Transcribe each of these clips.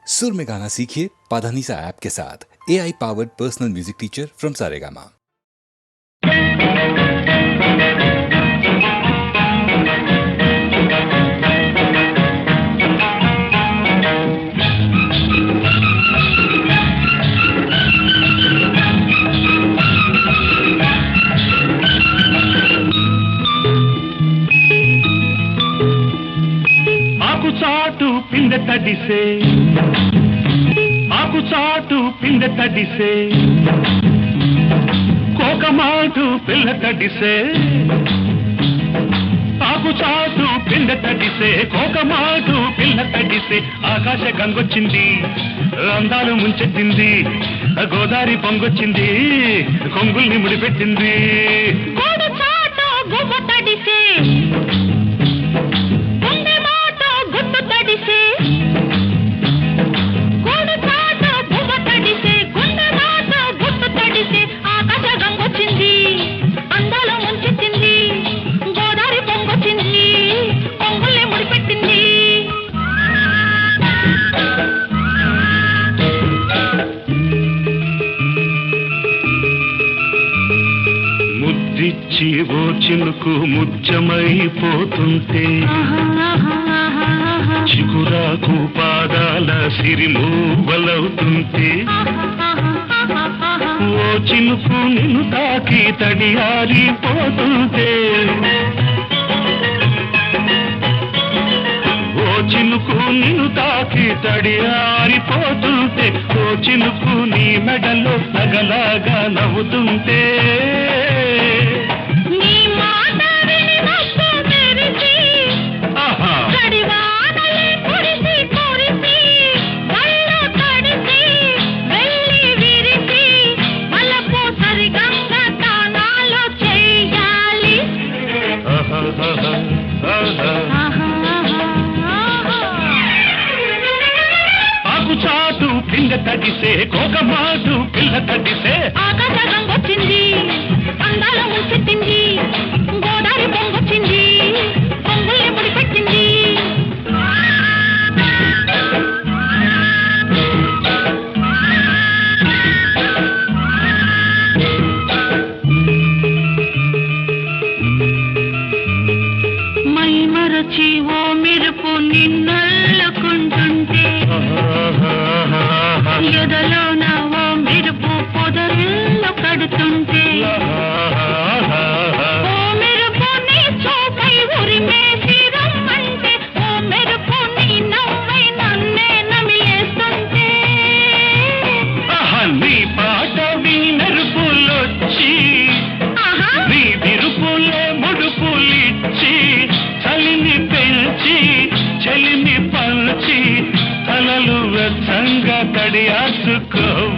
सुर में गाना सीखिए पाधानीसा ऐप के साथ। AI powered personal music teacher from Saregama. చాటు పిందె తడిసే ఆకు చాటు పిందె తడిసే కోకమాటు పిల్ల తడిసే ఆకు చాటు పిందె తడిసే కోకమాటు పిల్ల తడిసే ఆకాశ గంగొచ్చింది అందాలు ముంచెత్తింది గోదావరి పొంగొచ్చింది కొంగుల్ని ముడిపెట్టింది కోడు చాటు గువ్వ తడిసే ఓ చినుకు ముచ్చమైపోతుంటే చిగురాకు పాదాల సిరిమూవలవుతుంటే ఓ చినుకు నిన్ను తాకి తడియారిపోతుంటే ఓ చినుకు నిన్ను తాకి తడియారిపోతుంటే ఓ చినుకు నీ మెడలో నగలాగా నవ్వుతుంటే చాటు పిండ తడిసే కోకమాటు పిల్ల తడిసే ఆకాశ గంగొచ్చింది అందాల ముంచెత్తింది గోదావరి పొంగొచ్చింది పొంగుల్ని ముడిపెట్టింది మై మరచి ఓ మెరుపు నిన్నల్లుకుంటుంటే ఎదలోన ఓ మెరుపు పొదరిల్లు కడుతుంటే ఓ మెరుపు నీ చూపై ఉరిమేసి రమ్మంటే ఓ మెరుపు నీ నవ్వై నన్నే నమిలేస్తుంటే నీ పాట నీ మెరుపులొచ్చి నీ విరుపులే ముడుపులిచ్చి చలిని పెంచి చలిని పంచి తలలు వెచ్చంగా తడియాసుకోవాలి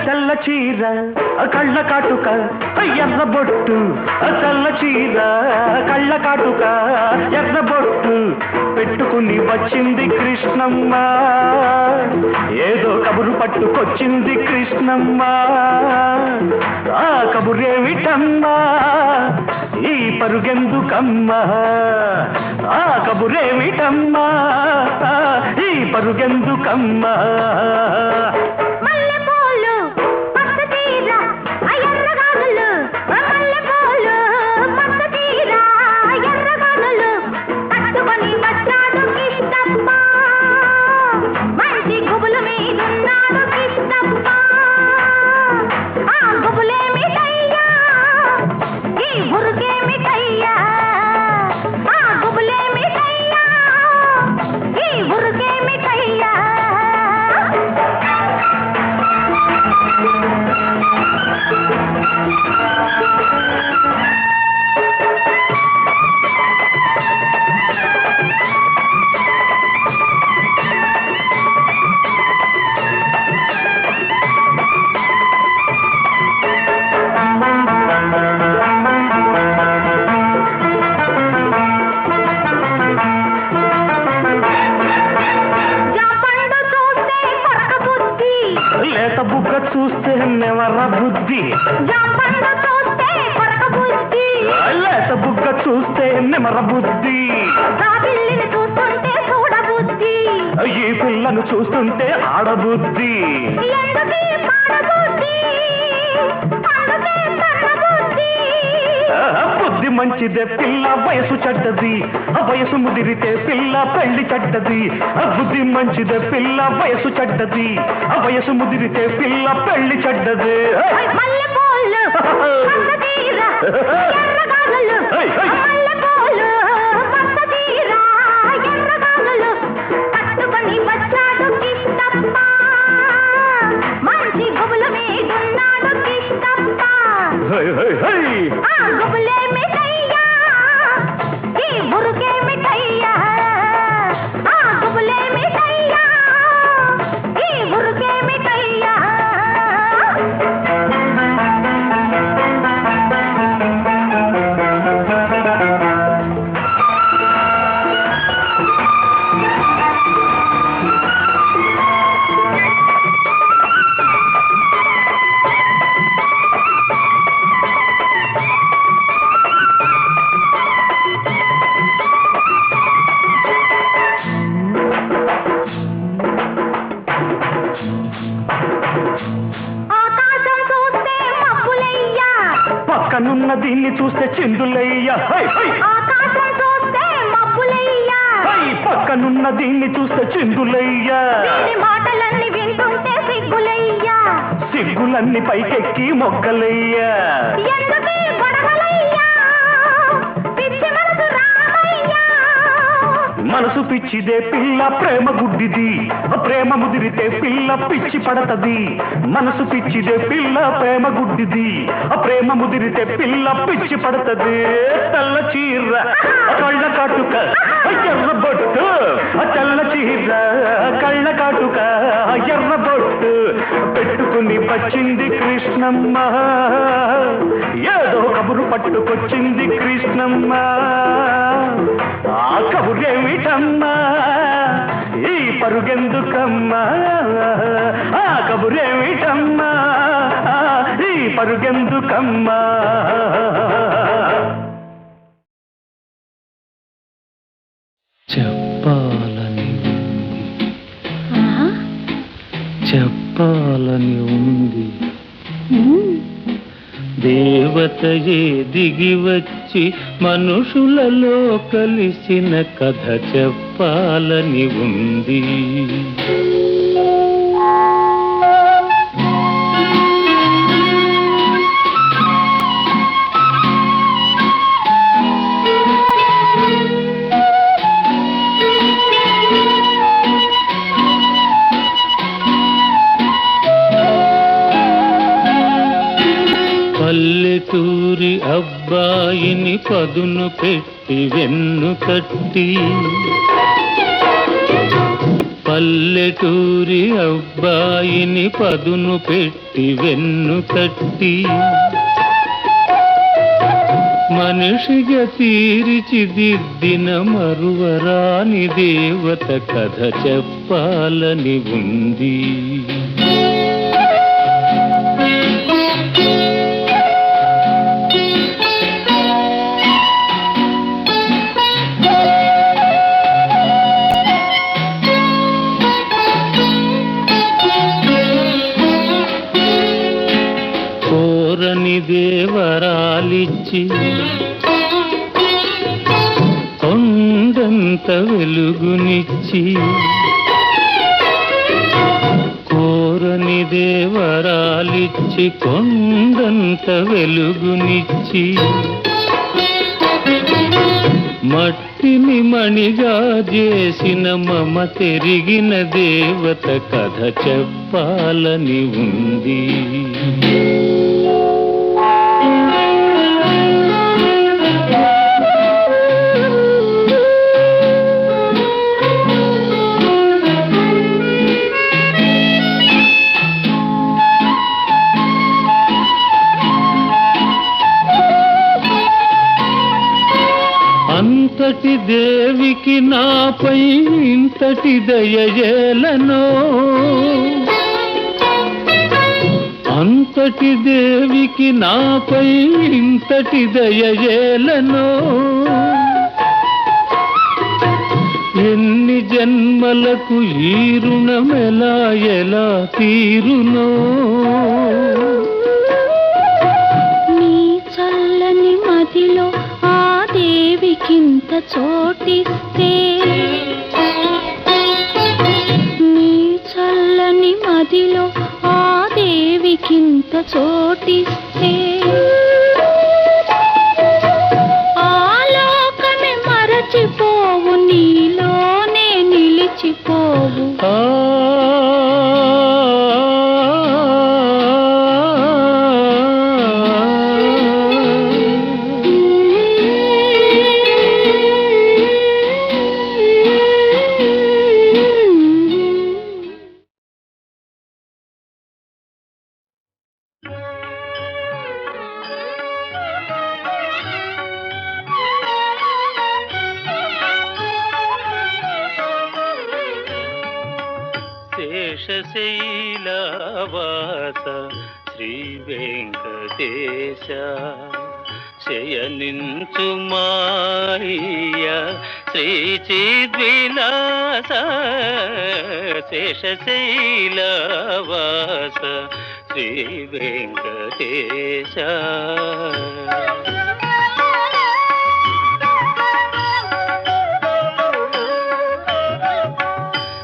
చల్ల చీర కళ్ళ కాటుక ఎర్ర బొట్టు చల్ల చీర కళ్ళ కాటుక ఎర్ర బొట్టు పెట్టుకుని వచ్చింది కృష్ణమ్మ ఏదో కబురు పట్టుకొచ్చింది కృష్ణమ్మ ఆ కబురేమిటమ్మా ఈ పరుగెందుకమ్మా ఆ కబురేమిటమ్మా ఈ పరుగెందుకమ్మా నర బుద్ధి, జాంపండు చూస్తే కొరక బుద్ధి, లేత బుగ్గ చూస్తే నిమర బుద్ధి, పిల్లిని చూస్తుంటే చూడ బుద్ధి, ఈ పిల్లను చూస్తుంటే ఆడబుద్ధి. ఎందుకీ పాడబుద్ధి, అందుకే తన్నబుద్ధి. బుద్ధి మంచిదే పిల్ల వయసు చెడ్డది, వయసు ముదిరితే పిల్ల పెళ్లి చెడ్డది. బుద్ధి మంచిదే పిల్ల వయసు చెడ్డది, వయసు ముదిరితే పిల్ల పెళ్లి చెడ్డది. మల్లెపూలు మసదీర ఎర్రగాలులు, మల్లెపూలు మసదీర ఎర్రగాలులు, కట్టుకొని వచ్చాడు కిష్టప్ప, మంచి గుబుల మీదున్నాడు కిష్టప్ప. ఆ గుబులే మిఠయ్యా, ఈ బురుకే మిఠయ్యా, ఆ గుబులే మిఠయ్యా, ఈ బురుకే మిఠయ్యా. ఆకాశం చూస్తే మబ్బులయ్యా, పక్కనున్న దీన్ని చూస్తే చిందులయ్యా. ఆకాశం చూస్తే మబ్బులయ్యా, పక్కనున్న దీన్ని చూస్తే చిందులయ్యా. వీరి మాటలన్నీ వింటుంటే సిగ్గులయ్యా, సిగ్గులన్నీ పైకెక్కి మొగ్గలయ్యా. ఎందుకీ గొడవలయ్యా, పిచ్చి మనసు రామయ్యా. మనసు పిచ్చిదే పిల్ల ప్రేమ గుడ్డిది, ప్రేమ ముదిరితే పిల్ల పిచ్చి పడతది. మనసు పిచ్చిదే పిల్ల ప్రేమ గుడ్డిది, ప్రేమ ముదిరితే పిల్ల పిచ్చి పడతది. తెల్ల చీర కళ్ళ కాటుక ఎర్ర బొట్టు, తెల్ల చీర కళ్ళ కాటుక ఎర్ర బొట్టు పెట్టుకుని వచ్చింది కృష్ణమ్మ, ఏదో కబురు పట్టుకొచ్చింది కృష్ణమ్మ. ఆ కబురేమిటమ్మా, ఈ పరుగెందుకమ్మా, ఆ కబురేమిటమ్మా, ఈ పరుగెందుకమ్మా. చెప్పాలని ఉంది, చెప్పాలని ఉంది, దేవతయే దిగి వచ్చి మనుషులలో కలిసిన కథ చెప్పాలని ఉంది. పల్లెటూరి అబ్బాయిని పదును పెట్టి వెన్ను కట్టి, పల్లెటూరి అబ్బాయిని పదును పెట్టి వెన్ను కట్టి, మనిషిగా తీర్చిదిద్దిన మరువరాని దేవత కథ చెప్పాలని ఉంది. కోరని దేవరాలిచ్చి కొండంత వెలుగునిచ్చి, కోరని దేవరాలిచ్చి కొండంత వెలుగునిచ్చి, మట్టిని మణిగా చేసిన మమ తెరిగిన దేవత కథ చెప్పాలని ఉంది. అంతటి దేవికి నాపై ఇంతటి దయజేలనో, అంతటి దేవికి నాపై ఇంతటి దయయేలనో ఎన్ని జన్మలకు ఈ రుణమెలా ఎలా తీరునో నీ చల్లని మదిలో ఆ దేవికింత చోటిస్తే నీ చల్లని మదిలో ఆ దేవికింత చోటిస్తే ఆలోకమే మరచిపోవు నీలోనే నిలిచిపోవు శేషశైలవాస శ్రీ వెంకటేశ శయనించు మాయ శ్రీ చిద్విలాస శేషశైలవాస శ్రీ వెంకటేశ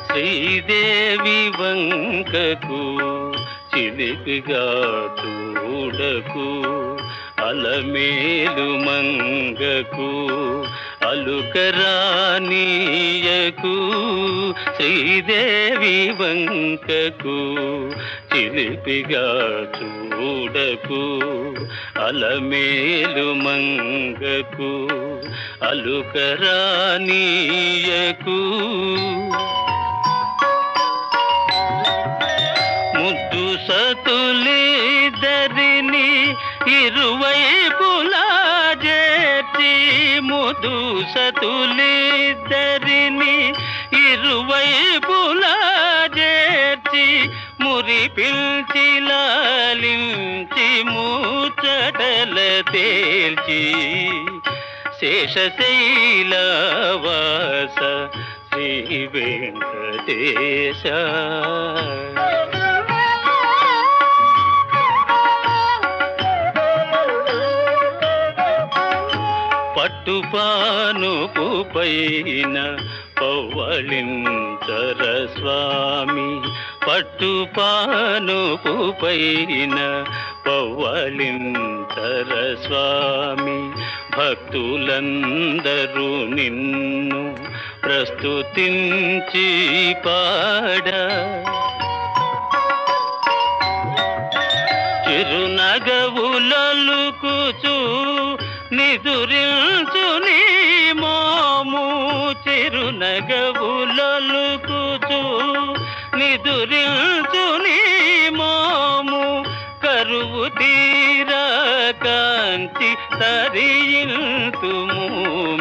శ్రీదేవి వంకకు చిలిపిగా చూడకు అలమేలు మంగకు అలుకరానీయకు శ్రీదేవి వంకకు చిలిపిగా చూడకు అలమేలు మంగకు అలుకరానీయకు ముద్దు సతులిద్దరిని ఇరువైపులా చేర్చి ముద్దు సతులిద్దరిని ఇరువైపులా చేర్చి మురి పిల్చి లాలించి ముచ్చటల తేల్చి శేషశైలవాస శ్రీ వెంకటేశ పట్టుపానుపు పైన పవ్వళించర స్వామి పట్టుపానుపు పైన పవ్వళించర స్వామి భక్తులందరూ నిన్ను ప్రస్తుతించి పాడ చిరునగవులలుకుచు నిదురించు నీ మోము చిరునగవులలుకుచు నిదురించు నీ మోము కరువు తీరా కాంచి తరియింతుము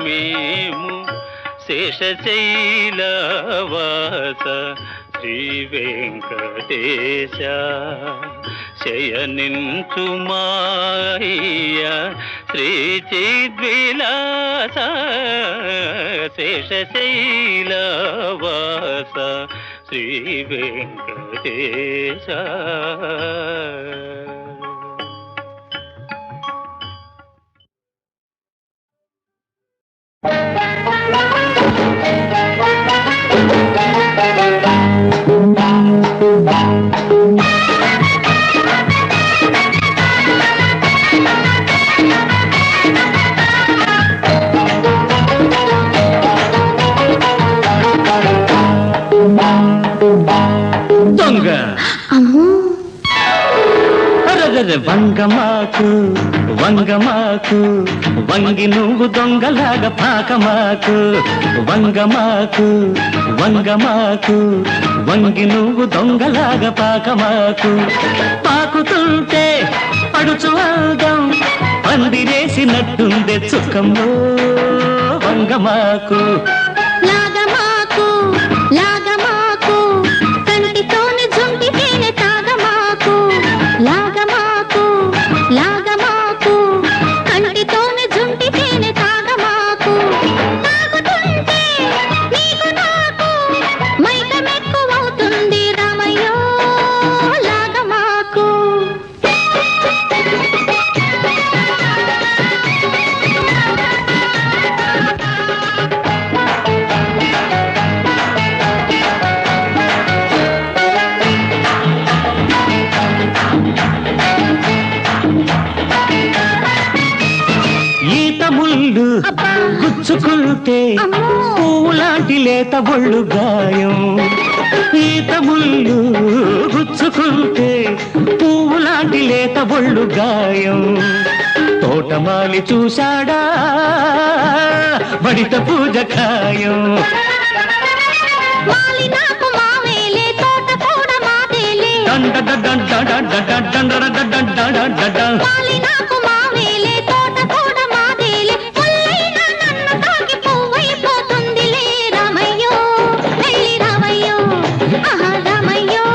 మేము శేషశైలవాస శ్రీ వెంకటేశ శయనించు మాయ శ్రీ చిద్విలాస శేషశైలవాస శ్రీ వెంకటేశ దొంగ వంగమాకు వంగమాకు వంగి నువ్వు దొంగలాగా పాకమాకు వంగమాకు వంగమాకు వంగి నువ్వు దొంగలాగా పాకమాకు పాకుతుంటే పడుచు అందం పందిరేసినట్టుందే చుక్కమ్మో వంగమాకు లాగమాకు లాగమాకు కంటితోని జుంటి తేనె తాగమాకు లాగ ముళ్ళు అబ్బా. గుచ్చుకుంటే అమ్మో. పువ్వులాంటి లేత ఒళ్ళు గాయం ఈత ముళ్ళు గుచ్చుకుంటే పువ్వులాంటి లేత ఒళ్ళు గాయం తోటమాలి చూశాడా బడిత పూజ ఖాయం మాలి నాకు మావేలే తోట కూడా మాదేలే మాలి నాకు మావేలే తోట కూడా మాదేలే ముల్లైనా నన్ను తాకి పువ్వైపోతుందిలే రామయ్యో వెళ్ళి రామయ్యో ఆహా రామయ్యో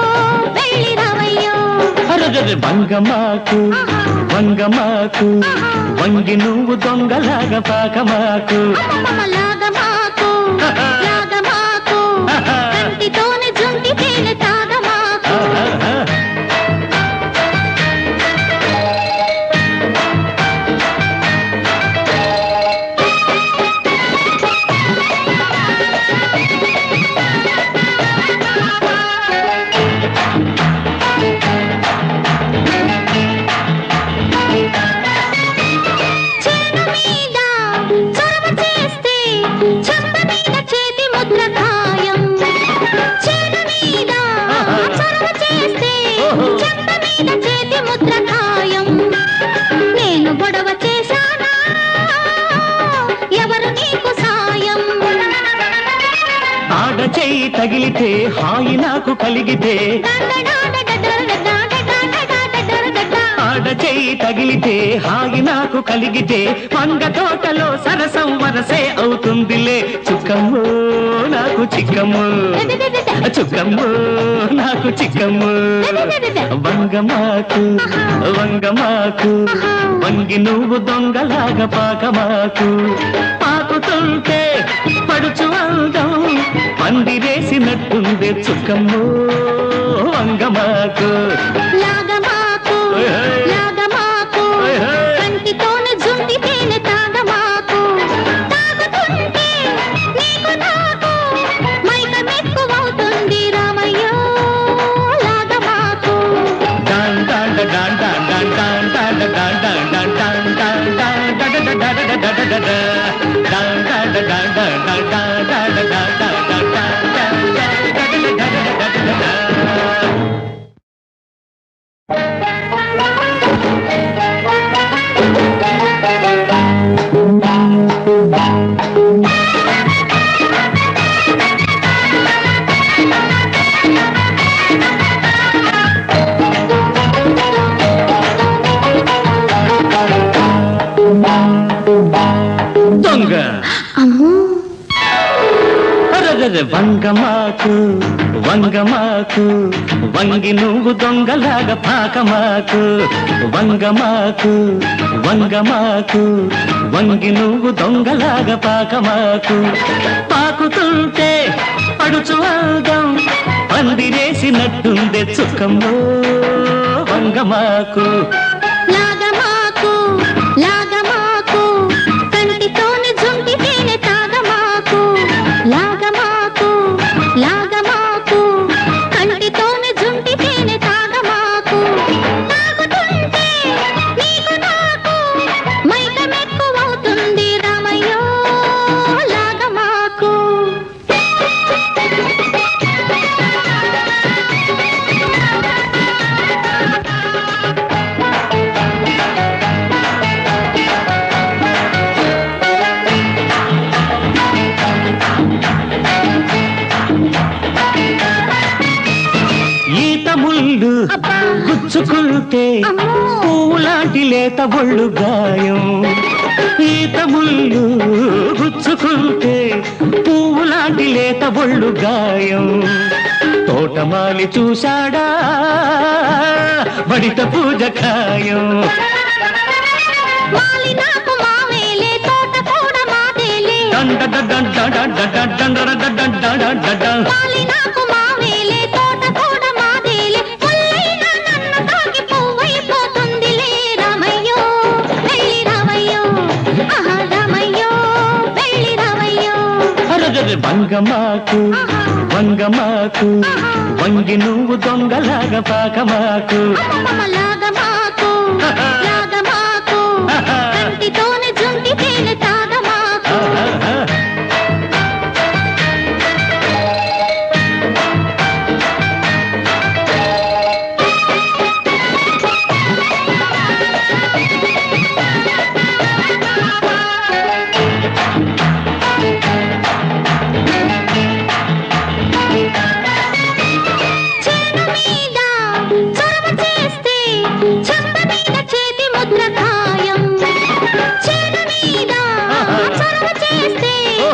వెళ్ళి రామయ్యో వంగమాకు వంగమాకు వంగి నువ్వు దొంగలాగా పాకమాకు అమ్మమ్మ లాగమాకు లాగమాకు కంటితోనే జుంటి తేనె తాగమాకు చేను మీద చొరవ చేస్తే చెంప మీద చేతి ముద్ర ఖాయం చేను మీద చొరవ చేస్తే చెంప మీద చేతి ముద్ర ఖాయం నేను గొడవ చేశానా ఎవరు నీకు సాయం ఆడ చెయ్యి తగిలితే హాయి నాకు కలిగితే ఆడ చెయ్యి తగిలితే హాయి నాకు కలిగితే వంగ తోటలో సరసం వరసే అవుతుందిలే చుక్కమ్ము నాకు చిక్కమ్ము చుక్కమ్ము నాకు చిక్కమ్ము వంగమాకు వంగమాకు వంగి నువ్వు దొంగలాగా పాకమాకు పాకుతుంటే పడుచు అందం పందిరేసినట్టుంది చుక్కమ్ము వంగమాకు లాగమాకు లాగమాకు కంటితోనే జుంటి తేనె తాగమాకు తాగుతుంటే నీకు నాకు మైక మెక్కువవుతుంది రామయ్యో లాగమాకు డాన్ డాన్ డాన్ డాన్ డాన్ డాన్ డాన్ డాన్ డాన్ డాన్ డాన్ డాన్ డాన్ డాన్ డాన్ డాన్ డాన్ దొంగ అమ్మో వంగమాకు వంగమాకు వంగి నువ్వు దొంగలాగా పాకమాకు వంగమాకు వంగమాకు వంగి నువ్వు దొంగలాగా పాకమాకు పాకుతుంటే పడుచు అందం పందిరేసినట్టుందే చుక్కమ్మో వంగమాకు లాగమాకు లాగమాకు కంటితోనే జుంటి తేనె తాగమాకు లాగమాకు లాగమాకు కంటితోనే జుంటి తేనె తాగమాకు తాగుతుంటే నీకు నాకు మైక మెక్కువవుతుంది రామయ్యో లాగమాకు ఈత ముళ్ళు అబ్బా. గుచ్చుకుంటే అమ్మో. పువ్వులాంటి లేత ఒళ్ళు గాయం ఈత ముళ్ళు గుచ్చుకుంటే పువ్వులాంటి లేత ఒళ్ళు గాయం తోటమాలి చూశాడా బడిత పూజ ఖాయం మాలి నాకు మావేలే తోట కూడా మాదేలే మాలి నాకు మావేలే తోట కూడా మాదేలే ముల్లైనా నన్ను తాకి పువ్వైపోతుందిలే రామయ్యో వెళ్ళి రామయ్యో ఆహా రామయ్యో వెళ్ళి రామయ్యో వంగమాకు వంగమాకు వంగి నువ్వు దొంగలాగా పాకమాకు అమ్మమ్మ లాగమాకు లాగమాకు కంటితోనే జుంటి తేనె తాగ